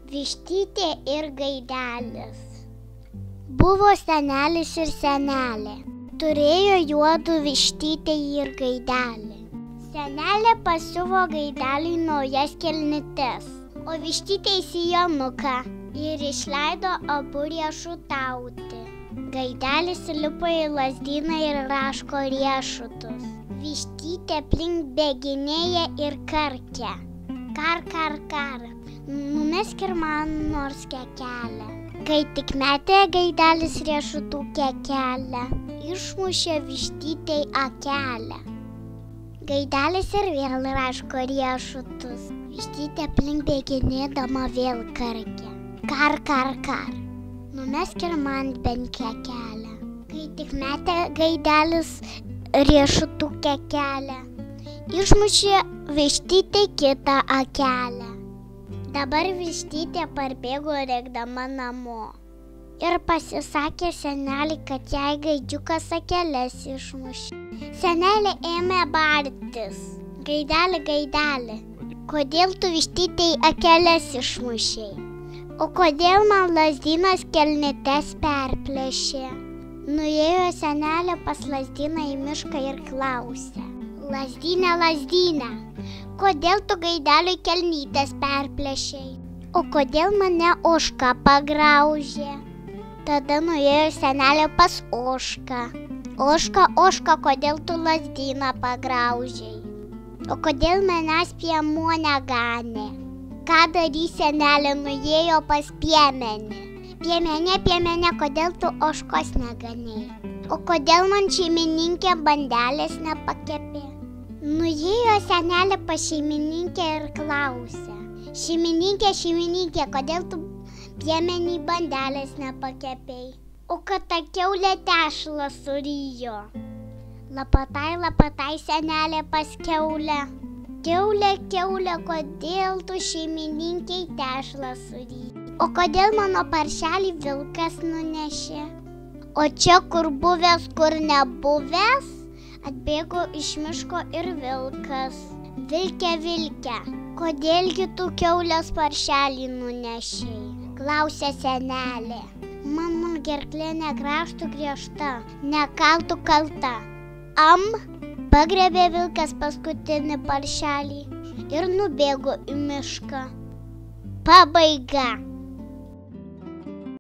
Vištytė ir Gaidelis. Buvo senelis ir senelė. Turėjo juodu vištytę ir Gaidelį. Senelė pasiuvo Gaideliui naujas kelnytes, o vištytė sijonuką ir išleido abu riešutauti. Gaidelis lipo į lazdyną ir raško riešutus. Vištytė aplink bėginėja ir karkia. Kar, kar, kar, numesk ir man nors kekelę. Kai tik metė Gaidelis riešutų kekelę, išmušė vištytei akelę. Gaidelis ir vėl raško riešutus. Vištytė aplink bėginėdama vėl karkia. Kar, kar, kar, numesk ir man bent kekelę. Kai tik metė Gaidelis riešutų kekelę, išmušė vištytei kitą akelę. Dabar vištytė parbėgo rėkdama namo ir pasisakė seneliui, kad jai gaidžiukas akeles išmušė. Senelė ėmė bartis. Gaideli, Gaideli, kodėl tu vištytei akeles išmušei? O kodėl man lazdynas kelnytes perplėšė? Nuėjo senelė pas lazdyną į mišką ir klausė. Lazdyne, lazdyne, kodėl tu Gaideliui kelnytes perplėšei? O kodėl mane ožka pagraužė? Tada nuėjo senelė pas ožką. Ožka, ožka, kodėl tu lazdyną pagraužei? O kodėl manęs piemuo neganė? Ką darys senelė, nuėjo pas piemenį. Piemenė, piemenė, kodėl tu ožkos neganėjai? O kodėl man šeimininkė bandelės nepakepė? Nuėjo senelė pas šeimininkę ir klausė. Šeimininkė, šeimininkė, kodėl tu piemenį bandelės nepakepei? O kad ta kiaulė tešlą surijo. Lapatai, lapatai, senelė pas kiaulę. Kiaulė, kiaulė, kodėl tu šeimininkiai tešlą surijo? O kodėl mano paršelį vilkas nunešė? O čia kur buvęs, kur nebuvęs? Atbėgo iš miško ir vilkas. Vilke, vilke, kodėlgi tu kiaulės paršelį nunešei? Klausė senelė. Mano gerklė negrąžtų griežta, nekaltų kalta. Pagrebė vilkas paskutinį paršelį ir nubėgo į mišką. Pabaiga.